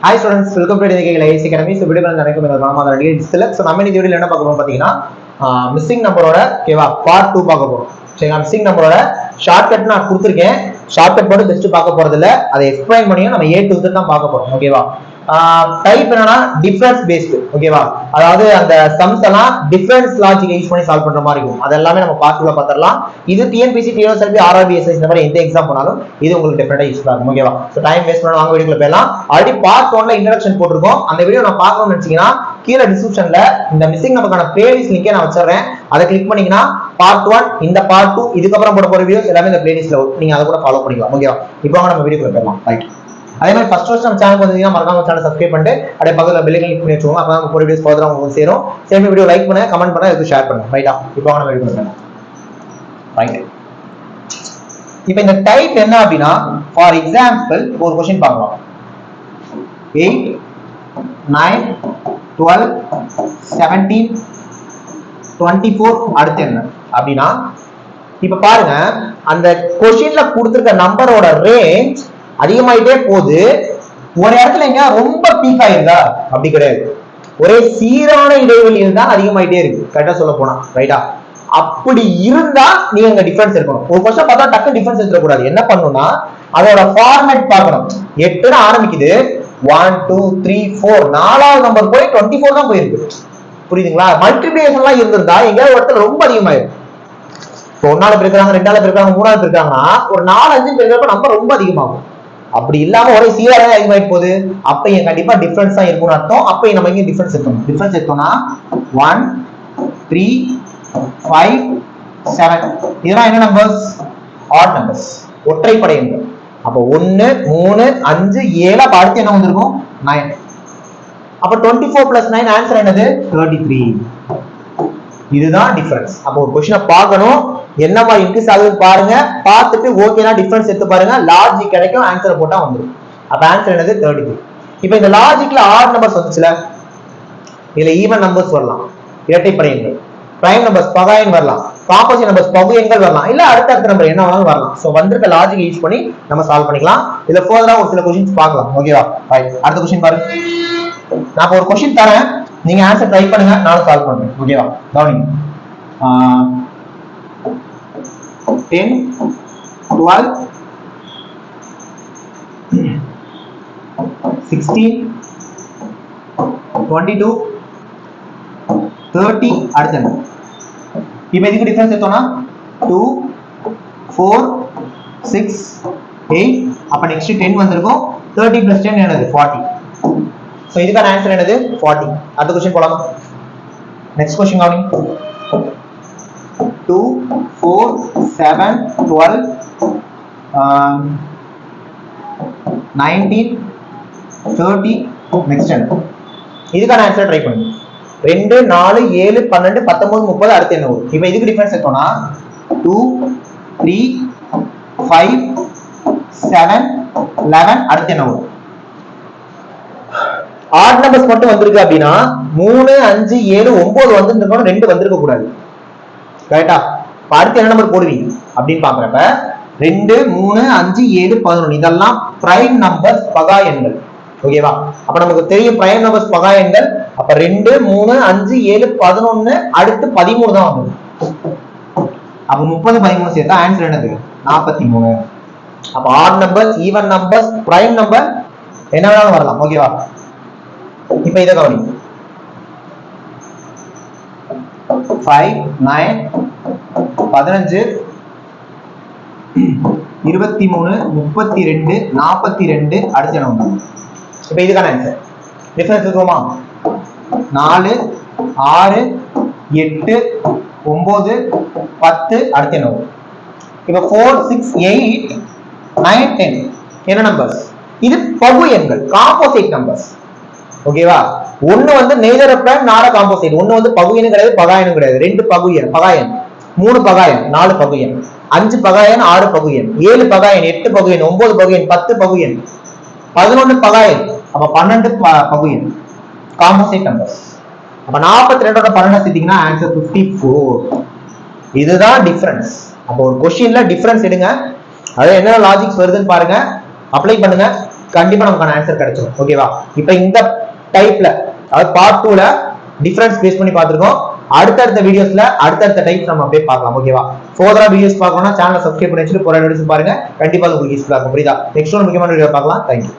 Hi students, welcome to IAS Academy. So video நடக்கும் இந்த நாம ரெடிஸ்ல சோ நம்ம இந்த வீடியோல என்ன பார்க்க போறோம் பாத்தீங்கன்னா மிஸ்ஸிங் நம்பரோட ஓகேவா பார்ட் 2 பார்க்க போறோம். சரிங்க, மிஸ்ஸிங் நம்பரோட ஷார்ட்கட் நான் கொடுத்திருக்கேன். ஷார்ட்கட் மட்டும் ஜஸ்ட் பார்க்க போறது இல்ல, அதை எக்ஸ்பிளைன் பண்ணியும் நம்ம A to Z தான் பார்க்க போறோம். ஓகேவா? டைப் என்னன்னா டிஃபரன்ஸ் பேஸ்ட். ஓகேவா? அதாவது அந்த சம்ஸ் எல்லாம் டிஃபரன்ஸ் லாஜிக் யூஸ் பண்ணி சால்வ் பண்ற மாதிரி இருக்கும். அதெல்லாம் நம்ம பார்ட்ல பார்த்தறலாம். இது TNPSC TNSLB RRB SI இந்த மாதிரி எந்த எக்ஸாம் போனாலும் இது உங்களுக்கு டெஃபினட்டா யூஸ்ஃபுல்லா இருக்கும். ஓகேவா? சோ டைம் வேஸ்ட் பண்ணாம வாங்க வீடியோக்குள்ள போலாம். ஆல்ரெடி பார்ட் 1ல இன்ட்ரோடக்ஷன் போட்டுருக்கோம். அந்த வீடியோ நான் பார்க்கணும்னு நினைச்சீங்கன்னா கீழ டிஸ்கிரிப்ஷன்ல இந்த மிஸ்ஸிங் நம்பருக்கான பிளேலிஸ்ட் லிங்கை நான் வச்சிரறேன். அதை கிளிக் பண்ணீங்கன்னா பார்ட் 1 இந்த பார்ட் 2 இதுக்கு அப்புறம் போற வீடியோஸ் எல்லாமே இந்த பிளேலிஸ்ட்ல வரும். நீங்க அதை கூட ஃபாலோ பண்ணிக்கலாம். ஓகேவா? இப்போ நம்ம வீடியோக்குள்ள போலாம். ரைட். அதே மாதிரி ஃபர்ஸ்ட் நம்ம சேனல் வந்தீங்கன்னா மறக்காம சேனல் சப்ஸ்கிரைப் பண்ணிட்டு அப்படியே பக்கத்துல பெல் ஐகான் கிளிக் பண்ணி வச்சுக்கோங்க. அப்பதான் நம்ம வீடியோஸ் ஃபர்தரா உங்களுக்கு சேரும். சேம் வீடியோ லைக் பண்ணுங்க, கமெண்ட் பண்ணுங்க, இதுக்கு ஷேர் பண்ணுங்க. ரைட்டா? இப்போ நம்ம வீடியோக்குள்ள போலாம். ரைட். இப்போ இந்த டைப் என்ன அப்படினா ஃபார் எக்ஸாம்பிள் ஒரு क्वेश्चन பார்க்கலாம். 8 9 12 17 24 அடுத்து என்ன அப்படினா இப்ப பாருங்க அந்த क्वेश्चनல கொடுத்திருக்க நம்பரோட ரேஞ்ச் அதிகமாயிட்டே போகுது. ஒரு இடத்துல எங்க ரொம்ப பீக் ஆயிருந்தா அப்படி கிடையாது, ஒரே சீரான இடைவெளியில் தான் அதிகமாயிட்டே இருக்கு. கரெக்டா சொல்ல போனா ரைட்டா? அப்படி இருந்தா நீங்க டிஃபரன்ஸ் இருக்கணும். ஒரு क्वेश्चन பார்த்தா டக்கு டிஃபரன்ஸ் எடுக்க கூடாது. என்ன பண்ணனும்னா அதோட ஃபார்மேட் பார்க்கணும். 8 ல ஆரம்பிக்குது, 1 2 3 4 நாலாவது நம்பர் போய் 24 தான் போயிருக்கு. புரியுதுங்களா? மல்டிப்ளிகேஷன்லாம் இருந்திருந்தா எங்க ஒரு இடத்துல ரொம்ப அதிகமாயிரும். இப்போ 1 பெருக்குறாங்க, 2 பெருக்குறாங்க, 3 பெருக்குறாங்கன்னா ஒரு 4 5 பெருக்கிறப்ப நம்பர் ரொம்ப அதிகமாகும். அப்படி இல்லாம ஒரே சீராக அதிகமாயிட்டு போகுது, அப்ப இங்க கண்டிப்பா டிஃபரன்ஸ் தான் இருக்கும்னு அர்த்தம். அப்ப நம்ம இங்க டிஃபரன்ஸ் எடுக்கணும். டிஃபரன்ஸ் எடுத்தோம்னா 1 3 5 7 இதெல்லாம் என்ன நம்பர்ஸ்? ஆட் நம்பர்ஸ், ஒற்றைப்படை எண்கள். அப்ப 1 3 5 7 அப்ப அடுத்து என்ன வந்திருக்கும்? 9. அப்ப 24 + 9 ஆன்சர் என்னது? 33. இதுதான் டிஃபரன்ஸ். அப்ப ஒரு क्वेश्चन பார்க்கணும், என்ன மாதிரி இன்க்ரீஸ் ஆகுது பாருங்க, பார்த்துட்டு ஓகேனா டிஃபரன்ஸ் எடுத்து பாருங்க, லாஜிக் கிடைக்கும், ஆன்சர் போட்டா வந்துரும். அப்ப ஆன்சர் என்னது? 33. இப்போ இந்த லாஜிக்ல ஆட் நம்பர்ஸ் வந்துச்சுல, இதுல ஈவன் நம்பர்ஸ் வரலாம், இரட்டைப்படை எண்கள், பிரைம் நம்பர்ஸ் பகா எண் வரலாம், காம்போசிட் நம்பர்ஸ் பகு எண்கள் வரலாம், இல்ல அடுத்த நம்பர் என்ன வேணாலும் வரலாம். சோ வந்திருக்க லாஜிக் யூஸ் பண்ணி நம்ம சால்வ் பண்ணிக்கலாம். இதுல ஃபர்தரா ஒரு சில क्वेश्चंस பார்க்கலாம். ஓகேவா? ரைட். அடுத்த क्वेश्चन பாருங்க. நான் ஒரு क्वेश्चन தரேன், நீங்க ஆன்சர் ட்ரை பண்ணுங்க, நானும் சால்வ் பண்றேன். ஓகேவா? கவனிங்க. 10 12 16 22 30 அடுத்து என்ன? இப்போ இதுக்கு டிஃபரன்ஸ் எடுத்தோம்னா 2 4 6 8 அப்ப நெக்ஸ்ட் 10 வந்திருக்கும். 30 + 10 என்னது? 40. சோ இதுக்கான ஆன்சர் என்னது? 40. அடுத்த क्वेश्चन போலாமா? நெக்ஸ்ட் क्वेश्चन கவனிங்க. 2 4 7 12 19 30 நெக்ஸ்ட் என்ன? இதுக்கான ஆன்சர் ட்ரை பண்ணுங்க. 2 4 7 12 19 30 அடுத்து என்ன வரும்? இப்போ இதுக்கு டிஃபரன்ஸ் எடுத்தோம்னா 2 3 5 7 11 அடுத்து என்ன வரும்? ஆட் நம்பர்ஸ் மட்டும் வந்திருக்கு அப்படின்னா 3 5 7 9 வந்திருக்கணும், 2 வந்திருக்க கூடாது. கரெக்ட்டா? அடுத்து என்ன நம்பர் போடுவீங்க அப்படின்னு பாக்குறப்ப 2 3 5 7 11 இதெல்லாம் பிரைம் நம்பர்ஸ் பகா எண்கள். ஓகேவா? அப்ப நமக்கு தெரியும் பிரைம் நம்பர்ஸ் பகா எண்கள். அப்ப 2 3 5 7 11 அடுத்து 13 தான் வந்தது. அப்ப 30 13 சேர்த்தா ஆன்சர் என்னது? 43. அப்ப odd numbers, even numbers, prime number என்ன வேணாலும் வரலாம். ஓகேவா? இப்ப இத கவனிங்க. 5 9 15 23 32 42 அடுத்து என்ன வரும்? இப்போ இதுக்கான ஆன்சர் டிஃபரன்ஸ் இருக்குமா? 4 6 8 9 10 அடுத்து என்ன வரும்? இப்போ 4 6 8 9 10 என்ன நம்பர்ஸ்? இது பகு எண்கள், காம்போசிட் நம்பர்ஸ். ஓகேவா? ஒன்னு வந்து நெய்தர் பிரைம் நாட் காம்போசிட். ஒன்னு வந்து பகு எண் கிடையாது, பகா எண் கிடையாது. 2 பகு எண், பகா எண், 3 பகா எண், 4 பகு எண், 5 பகா எண், 6 பகு எண், 7 பகா எண், 8 பகு எண், 9 பகு எண், 10 பகு எண், 11 பகா எண், அப்ப 12 பகு எண், காம்போசிட் நம்பர்ஸ். அப்ப 42 ஓட 12 சேர்த்தீங்கன்னா ஆன்சர் 54. இதுதான் டிஃபரன்ஸ். அப்ப ஒரு क्वेश्चनல டிஃபரன்ஸ் எடுங்க, அது என்ன லாஜிக்ஸ் வருதுன்னு பாருங்க, அப்ளை பண்ணுங்க, கண்டிப்பா நமக்கான ஆன்சர் கிடைச்சிடும். ஓகேவா? இப்போ இந்த டைப்ல அதாவது பார்ட் 2ல டிஃபரன்ஸ் பேஸ் பண்ணி பார்த்திருக்கோம். அடுத்தடுத்த வீடியோஸ்ல அடுத்தடுத்த டைப் நம்ம அப்படியே பார்க்கலாம். ஓகேவா? ஃபர்தரா வீடியோஸ் பார்க்கணும்னா சேனலை சப்ஸ்கிரைப் பண்ணி வச்சுட்டு போற வீடியோஸ் பாருங்க. கண்டிப்பா உங்களுக்கு யூஸ்ஃபுல்லா இருக்கும். புரியுதா? நெக்ஸ்ட் ஒரு முக்கியமான வீடியோ பார்க்கலாம். தேங்க்யூ.